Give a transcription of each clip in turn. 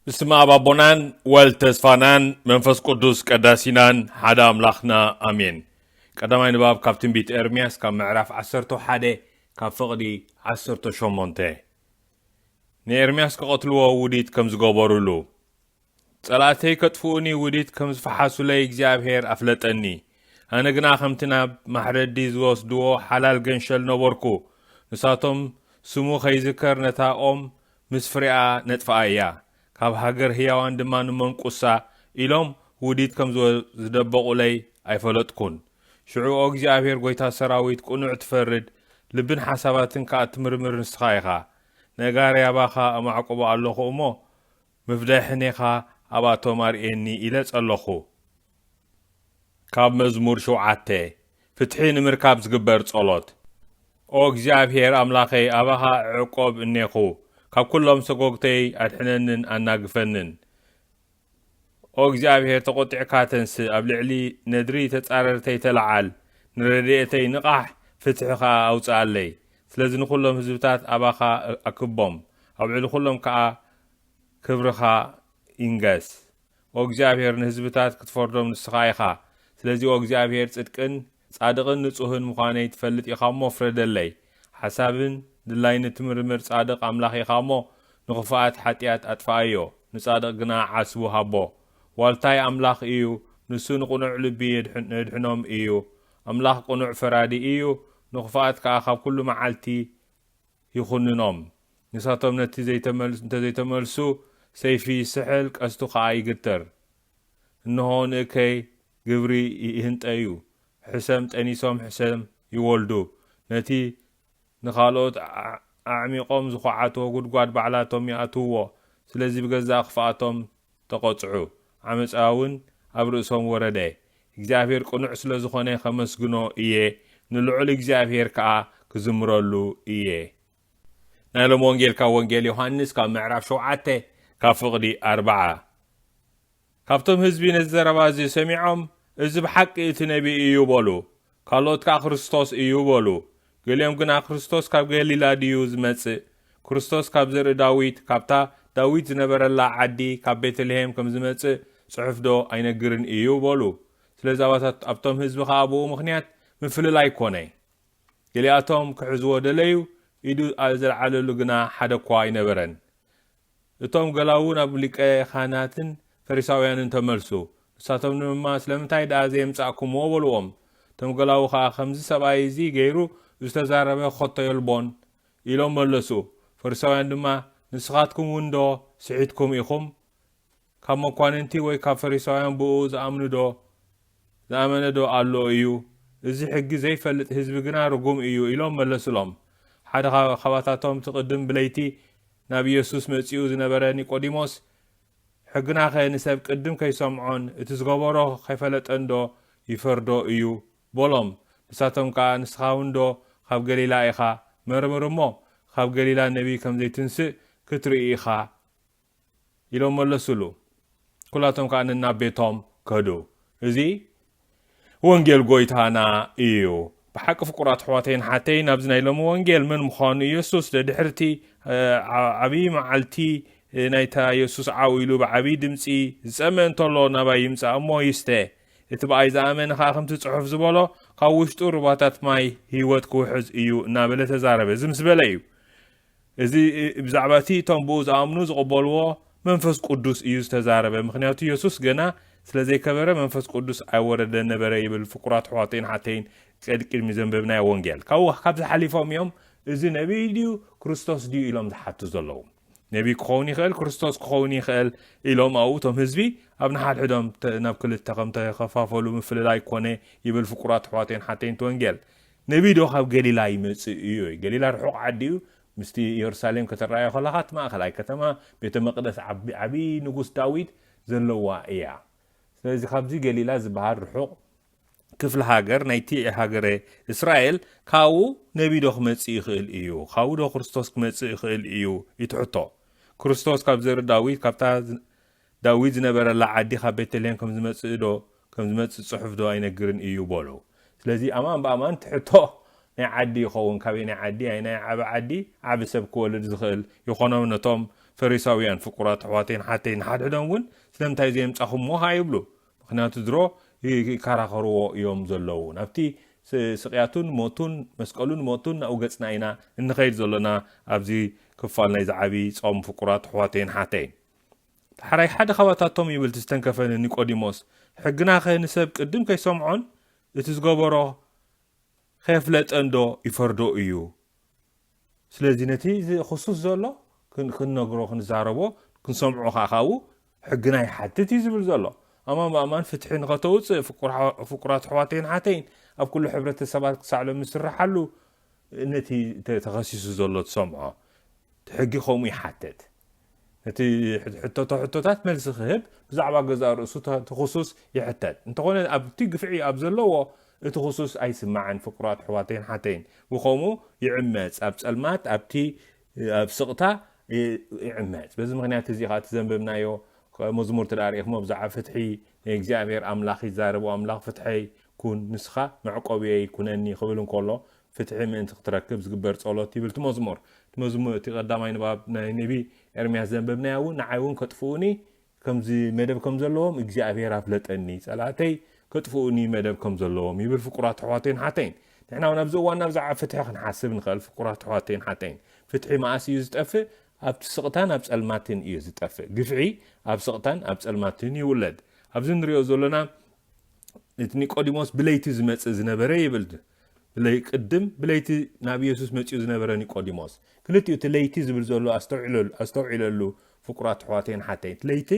بسم الله بابونان والتسفانان منفس قدوس قداسينان حدا أملاخنا أمين قدما نباب كابتن بيت إرمياس كم معرف عسرتو حدا كفقدي عسرتو شمونته نإرمياس كقتلوا وديت كم زقبرولو صلاتي كتفوني وديت كم زفحاسو لي اجزابهير أفلتني أنا قنا خمتنا محردي زوس دو حلال جنشل نبوركو نساتم سمو خيذكر نتاقم مسفريا نتفايا ካብ ሃገር ህያዋን ድማ ንመንቁሳ ኢሎም ውዲት ከም ዝደበቁ ለይ ኣይፈለጥኩን ሽዑ እግዚአብሔር ጎይታ ሰራዊት ቁኑዕ ትፈርድ ልብን ሓሳባትን ከ ትምርምር ንስኻ ኢኻ ነጋር ያባኻ ኣማዕቆቦ ኣለኹ እሞ ምፍዳሕኔኻ ኣባቶም ኣርኤኒ ኢለ ጸለኹ ካብ መዝሙር 7 ፍትሒ ንምርካብ ዝግበር ጸሎት ኦ እግዚአብሔር ኣምላኸይ ኣባኻ ዕቆብ እኔኹ ካብ ኩሎም ሰጎግተይ ኣድሕነንን ኣናግፈንን ኦ እግዚአብሔር ተቆጢዕካ ተንስ ኣብ ልዕሊ ነድሪ ተጻረርተይ ተለዓል ንረድኤተይ ንቓሕ ፍትሕኻ ኣውፅኣለይ ስለዚ ንኩሎም ህዝብታት ኣባኻ ኣክቦም ኣብ ልዕሊ ኩሎም ከዓ ክብርኻ ይንገስ ኦ እግዚአብሔር ንህዝብታት ክትፈርዶም ንስኻ ኢኻ ስለዚ ኦ እግዚአብሔር ጽድቅን ጻድቕን ንጹህን ምዃነይ ትፈልጥ ኢኻ እሞ ፍረደለይ ሓሳብን ድላይን ትምርምር ጻድቕ ኣምላኽ ኢኻ እሞ ንኽፍኣት ሓጢኣት ኣጥፍኣዮ ንጻድቕ ግና ዓስቡ ሃቦ ዋልታይ ኣምላኽ እዩ ንሱ ንቁኑዕ ልቢ የድሕኖም እዩ ኣምላኽ ቁኑዕ ፈራዲ እዩ ንኽፍኣት ከዓ ካብ ኩሉ መዓልቲ ይኹንኖም ንሳቶም ነቲ ዘይተመልሱ ሰይፊ ስሕል ቀስቱ ከዓ ይግትር እንሆ ንእከይ ግብሪ ይህንጠዩ ሕሰም ጠኒሶም ሕሰም ይወልዱ ነቲ ንኻልኦት ኣዕሚቆም ዝኹዓትዎ ጉድጓድ ባዕላቶም ይኣትውዎ ስለዚ ብገዛእ ክፍኣቶም ተቆጽዑ ዓመፃውን ኣብ ርእሶም ወረደ እግዚአብሔር ቁኑዕ ስለ ዝኾነ ከመስግኖ እየ ንልዑል እግዚአብሔር ከዓ ክዝምረሉ እየ ናይ ሎም ወንጌል ካብ ወንጌል ዮሐንስ ካብ ምዕራፍ 7 ካብ ፍቕዲ 4 ካብቶም ህዝቢ ነዚ ዘረባ እዚ ሰሚዖም እዚ ብሓቂ እቲ ነቢ እዩ በሉ ካልኦት ከዓ ክርስቶስ እዩ በሉ ገሊኦም ግና ክርስቶስ ካብ ገሊላ ድዩ ዝመጽእ ክርስቶስ ካብ ዘርኢ ዳዊት ካብታ ዳዊት ዝነበረላ ዓዲ ካብ ቤተልሔም ከም ዝመጽእ ጽሑፍዶ ኣይነግርን እዩ በሉ ስለዚ ኣብቶም ህዝቢ ከዓ ብኡ ምኽንያት ምፍልል ኣይኮነ ገሊኣቶም ክሕዝዎ ደለዩ ኢዱ ዝለዓለሉ ግና ሓደ እኳ ኣይነበረን እቶም ገላውን ኣብ ሊቀ ካህናትን ፈሪሳውያንን ተመልሱ ንሳቶም ድማ ስለምንታይ ደኣ ዘየምጻእኩምዎ በልዎም እቶም ገላው ከዓ ከምዚ ሰብኣይ እዚ ገይሩ ዝተዛረበ ኸቶ የልቦን ኢሎም መለሱ ፈሪሳውያን ድማ ንስኻትኩም ውንዶ ስዒትኩም ኢኹም ካብ መኳንንቲ ወይ ካብ ፈሪሳውያን ብኡ ዝኣመነዶ ኣሎ እዩ እዚ ሕጊ ዘይፈልጥ ህዝቢ ግና ርጉም እዩ ኢሎም መለሱሎም ሓደ ኻባታቶም ትቕድም ብለይቲ ናብ ኢየሱስ መጺኡ ዝነበረ ኒቆዲሞስ ሕግና ኸ ንሰብ ቅድም ከይሰምዖን እቲ ዝገበሮ ከይፈለጠንዶ ይፈርዶ እዩ በሎም ንሳቶም ከዓ ንስኻ ውንዶ ካብ ገሊላ ኢኻ መርምር እሞ ካብ ገሊላ ነቢ ከም ዘይትንስእ ክትርኢ ኢኻ ኢሎም መለሱሉ ኩላቶም ከዓ ንናብ ቤቶም ከዱ እዚ ወንጌል ጎይታና እዩ ብሓቂ ፍቁራት ኣሕዋተይን ሓተይ ናብዚ ናይ ሎሚ ወንጌል ምን ምዃኑ ኢየሱስ ድሕርቲ ዓብዪ መዓልቲ ናይታ ኢየሱስ ዓዊሉ ብዓብዪ ድምፂ ዝጸምእ እንተሎ ናባይ ይምጻእ እሞ ይስተ እቲ በኣይ ዝኣመነ ከዓ ከምቲ ጽሑፍ ዝበሎ ካብ ውሽጡ ሩባታት ማይ ህይወት ክውሕዝ እዩ እናበለ ተዛረበ እዚ ምስ በለ እዩ እዚ ብዛዕባ እቲ እቶም ብኡ ዝኣምኑ ዝቕበልዎ መንፈስ ቅዱስ እዩ ዝተዛረበ ምክንያቱ ኢየሱስ ገና ስለዘይከበረ መንፈስ ቅዱስ ኣይወረደን ነበረ ይብል ፍቁራት ኣሕዋተይን ሓተይን ቅድሚ ዘንበብናዮ ወንጌል ካብዚ ሓሊፎም እዮም እዚ ነቢይ ድዩ ክርስቶስ ድዩ ኢሎም ዝሓቱ ዘለዉ ነቢ ክኸውን ይኽእል ክርስቶስ ክኸውን ይኽእል ኢሎም ኣብኡ እቶም ህዝቢ ኣብ ንሓድሕዶም ናብ ክልተ ከም ተኸፋፈሉ ምፍልል ኣይኮነ ይብል ፍቁራት ኣሕዋተይን ሓተይን ወንጌል ነቢ ዶ ካብ ገሊላ ይመጽእ እዩ ገሊላ ርሑቕ ዓዲ እዩ ምስቲ ኢየሩሳሌም ከተረኣዮ ከለኻ እቲ ማእኸላይ ከተማ ቤተ መቅደስ ዓብዪ ንጉስ ዳዊት ዘለዋ እያ ስለዚ ካብዚ ገሊላ ዝበሃል ርሑቕ ክፍሊ ሃገር ናይቲ ሃገረ እስራኤል ካብኡ ነቢ ዶ ክመጽእ ይኽእል እዩ ካብኡ ዶ ክርስቶስ ክመጽእ ይኽእል እዩ ይትሕቶ ክርስቶስ ካብ ዘርኢ ዳዊት ካብታ ዳዊት ዝነበረላ ዓዲ ካብ ቤተልሔም ከም ዝመጽእ ጽሑፍ ዶ ኣይነግርን እዩ በሉ ስለዚ ኣማን ብኣማን ትሕቶ ናይ ዓዲ ይኸውን ካበይ ናይ ዓዲ ናይ ዓቢ ዓዲ ዓቢ ሰብ ክወልድ ዝኽእል ይኾኖም ነቶም ፈሪሳውያን ፍቁራት ኣሕዋተይን ሓተይን ሓድሕዶም እውን ስለምንታይ ዘምጻኹምዎ ይብሉ ምክንያቱ ድሮ ይከራኸርዎ እዮም ዘለዉ ናብቲ ስቅያቱን ሞቱን መስቀሉን ሞቱን ናብኡ ገጽና ኢና እንኸይድ ዘለና ኣብዚ ክፋል ናይ ዝዓቢ ጾም ፍቁራት ኣሕዋተይን ሓተይን ሓራይ ሓደ ኸባታቶም ይብል ዝተንከፈን ኒቆዲሞስ ሕግና ንሰብ ቅድም ከይሰምዖን እቲ ዝገበሮ ከየፍለጠን ዶ ይፈርዶ እዩ ስለዚ ነቲ ክሱስ ዘሎ ክንነግሮ ክንዛረቦ ክንሰምዖ ካኻው ሕግና ይሓትት እዩ ዝብል ዘሎ ኣማን ብኣማን ፍትሒ ንኸተውፅእ ፍቁራት ኣሕዋተይን ሓተይን ኣብ ኩሉ ሕብረተሰባት ክሳዕሎም ዝስራሓሉ ነቲ ተኸሲሱ ዘሎ ትሰምዖ ሕጊ ከምኡ ይሓትት ነቲ ሕቶታት መልሲ ክህብ ብዛዕባ ገዛ ርእሱ ትኽሱስ ይሕተት እንተኾነ ኣብቲ ግፍዒ ኣብ ዘለዎ እቲ ክሱስ ኣይስማዕን ፍቁራት ኣሕዋተይን ሓተይን ብኸምኡ ይዕመፅ ኣብ ጸልማት ኣብቲ ኣብ ስቕታ ይዕመፅ በዚ ምክንያት እዚ ካ ትዘንብብናዮ መዝሙር ተዳሪእኹሞ ብዛዕባ ፍትሒ እግዚኣብሔር ኣምላኽ ይዛረቡ ኣምላኽ ፍትሐይ ኩን ንስኻ መዕቆብየይ ኩነኒ ክብል እንከሎ ፍትሒ ምእንቲ ክትረክብ ዝግበር ጸሎት ይብል እቲ መዝሙር እቲ ቀዳማይ ንባብ ናይ ነቢ ኤርምያስ ዘንበብናዮ እውን ንዓይ እውን ከጥፍኡኒ ከምዚ መደብ ከም ዘለዎም እግዚኣብሔር ኣፍለጠኒ ጸላተይ ከጥፍኡኒ መደብ ከም ዘለዎም ይብል ፍቁራት ኣሕዋተይን ሓተይን ንሕና እውን ኣብዚ እዋን ብዛዕባ ፍትሒ ክንሓስብ ንኽእል ፍቁራት ኣሕዋተይን ሓተይን ፍትሒ መዓስ እዩ ዝጠፍእ ኣብቲ ስቕታን ኣብ ጸልማትን እዩ ዝጠፍእ ግፍዒ ኣብ ስቕታን ኣብ ጸልማትን ይውለድ ኣብዚ ንሪኦ ዘለና እቲ ኒቆዲሞስ ብለይቲ ዝመጽእ ዝነበረ ይብል ቅድም ብለይቲ ናብ ኢየሱስ መጺኡ ዝነበረ ኒቆዲሞስ ክልቲኡ እቲ ለይቲ ዝብል ዘሎ ኣስተውዒለሉ ፍቁራት ኣሕዋተይን ሓተይን ለይቲ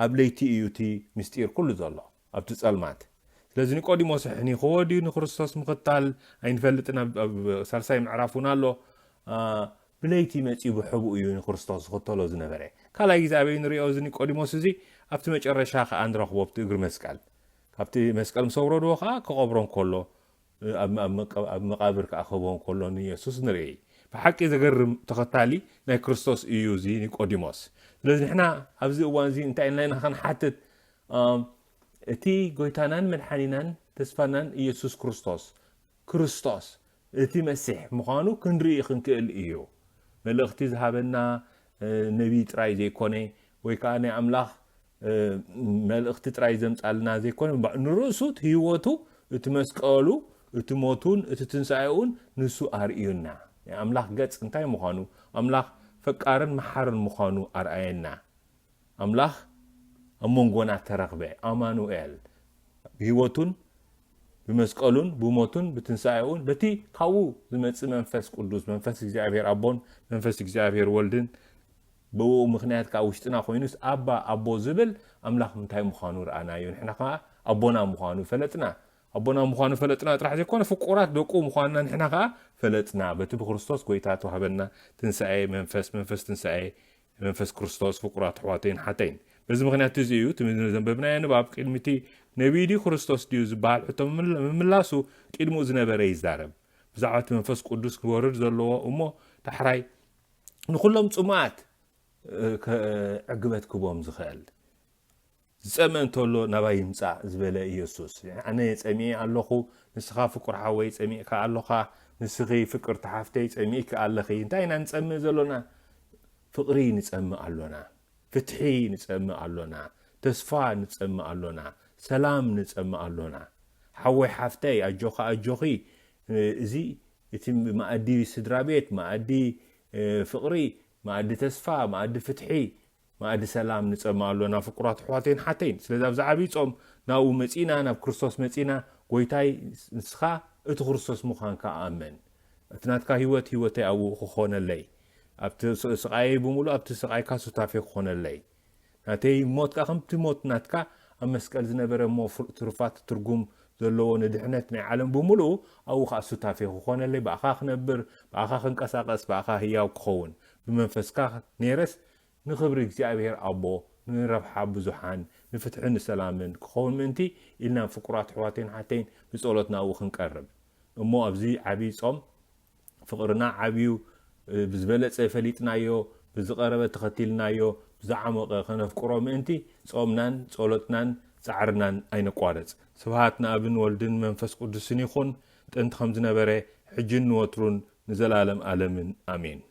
ኣብ ለይቲ እዩ እቲ ምስጢር ኩሉ ዘሎ ኣብቲ ጸልማት ስለዚ ኒቆዲሞስ ሕኒ ክወዲዩ ንክርስቶስ ምኽታል ኣይንፈልጥን ኣብ ሳልሳይ ምዕራፍ እውን ኣሎ ብለይቲ መጺኡ ብሕቡእ እዩ ንክርስቶስ ዝኽተሎ ዝነበረ ካልኣይ ግዜ ኣበይ ንሪኦ እዚ ኒቆዲሞስ እዚ ኣብቲ መጨረሻ ከዓ ንረኽቦ ኣብቲ እግሪ መስቀል ካብቲ መስቀል ምስ ኣውረድዎ ከዓ ክቐብሮ እንከሎ ኣብ መቃብር ከዓ ክህቦ እንከሎ ንኢየሱስ ንርኢ ብሓቂ ዘገርም ተኸታሊ ናይ ክርስቶስ እዩ እዚ ኒቆዲሞስ ስለዚ ንሕና ኣብዚ እዋን እዚ እንታይ ኢልና ክንሓትት እቲ ጎይታናን መድሓኒናን ተስፋናን ኢየሱስ ክርስቶስ እቲ መሲሕ ምዃኑ ክንርኢ ክንክእል እዩ መልእኽቲ ዝሃበና ነቢ ጥራይ ዘይኮነ ወይ ከዓ ናይ ኣምላኽ መልእኽቲ ጥራይ ዘምፃልና ዘይኮነ ንርእሱ ህይወቱ እቲ መስቀሉ እቲ ሞቱን እቲ ትንሣኤኡን ንሱ ኣርእዩና ናይ ኣምላኽ ገጽ እንታይ ምዃኑ ኣምላኽ ፈቃርን መሓርን ምዃኑ ኣርኣየና ኣምላኽ ኣብ መንጎና ተረኽበ ኣማኑኤል ብህይወቱን ብመስቀሉን ብሞቱን ብትንሣኤኡን በቲ ካብኡ ዝመጽእ መንፈስ ቅዱስ መንፈስ እግዚኣብሔር ኣቦን መንፈስ እግዚኣብሔር ወልድን ብኡ ምክንያት ከዓ ውሽጥና ኮይኑስ ኣቦ ዝብል ኣምላኽ እንታይ ምዃኑ ረኣናዮ ንሕና ከዓ ኣቦና ምዃኑ ፈለጥና ኣቦና ምዃኑ ፈለጥና ጥራሕ ዘይኮነ ፍቁራት ደቁ ምዃንና ንሕና ከዓ ፈለጥና በቲ ብክርስቶስ ጎይታ ተዋህበና ትንሣኤ መንፈስ ትንሣኤ መንፈስ ክርስቶስ ፍቁራት ኣሕዋተይን ሓተይን በዚ ምክንያት እዚ እዩ ዘንበብናዮ ንባብ ቅድሚቲ ነቢዲ ክርስቶስ ድዩ ዝበሃል ሕቶ ምምላሱ ቅድሙ ዝነበረ ይዛረብ ብዛዕባ መንፈስ ቅዱስ ክወርድ ዘለዎ እሞ ዳሕራይ ንኩሎም ጽማት ዕግበት ክቦም ዝኽእል ዝጸምእ እንተሎ ናባይ ይምጻእ ዝበለ ኢየሱስ ኣነ ጸሚእ ኣለኹ ንስኻ ፍቁር ሓወይ ጸሚእካ ኣለኻ ንስኺ ፍቅር ተሓፍተይ ጸሚእካ ኣለኺ እንታይ ኢና ንጸምእ ዘሎና ፍቕሪ ንጸምእ ኣሎና ፍትሒ ንጸምእ ኣሎና ተስፋ ንጸምእ ኣሎና ሰላም ንጸምእ ኣሎና ሓወይ ሓፍተይ ኣጆኻ ኣጆኺ እዚ እቲ ማኣዲ ስድራ ቤት ማኣዲ ፍቕሪ ማኣዲ ተስፋ ማኣዲ ፍትሒ ማኣዲ ሰላም ንጸምእ ኣሎና ፍቁራት ኣሕዋተይን ሓተይን ስለዚ ኣብዚ ዓብይ ጾም ናብኡ መጺና ናብ ክርስቶስ መጺና ጎይታይ ንስኻ እቲ ክርስቶስ ምዃንካ ኣመን እቲ ናትካ ህይወተይ ኣብኡ ክኾነለይ ኣብቲ ስቃይ ብምሉእ ኣብቲ ስቃይካ ሱታፌ ክኾነለይ ናተይ ሞትካ ከምቲ ሞት ናትካ ኣብ መስቀል ዝነበረ እሞ ትሩፋት ትርጉም ዘለዎ ንድሕነት ናይ ዓለም ብምሉእ ኣብኡ ከዓ ሱታፌ ክኾነለይ ብኣኻ ክነብር ብኣኻ ክንቀሳቀስ ብኣኻ ህያው ክኸውን ብመንፈስካ ነይረስ ንኽብሪ እግዚኣብሔር ኣቦ ንረብሓ ብዙሓን ንፍትሕን ሰላምን ክኸውን ምእንቲ ኢልና ፍቁራት ኣሕዋተይን ሓተይን ብጸሎት ናብኡ ክንቀርብ እሞ ኣብዚ ዓብይ ጾም ፍቅርና ዓብዩ ብዝበለጸ ፈሊጥናዮ ብዝቐረበ ተኸቲልናዮ ብዝዓመቐ ከነፍቅሮ ምእንቲ ጾምናን ጸሎትናን ጻዕርናን ኣይነቋረጽ ስብሃት ንኣብን ወልድን መንፈስ ቅዱስን ይኹን ጥንቲ ከም ዝነበረ ሕጅን ወትሩን ንዘላለም ዓለምን ኣሜን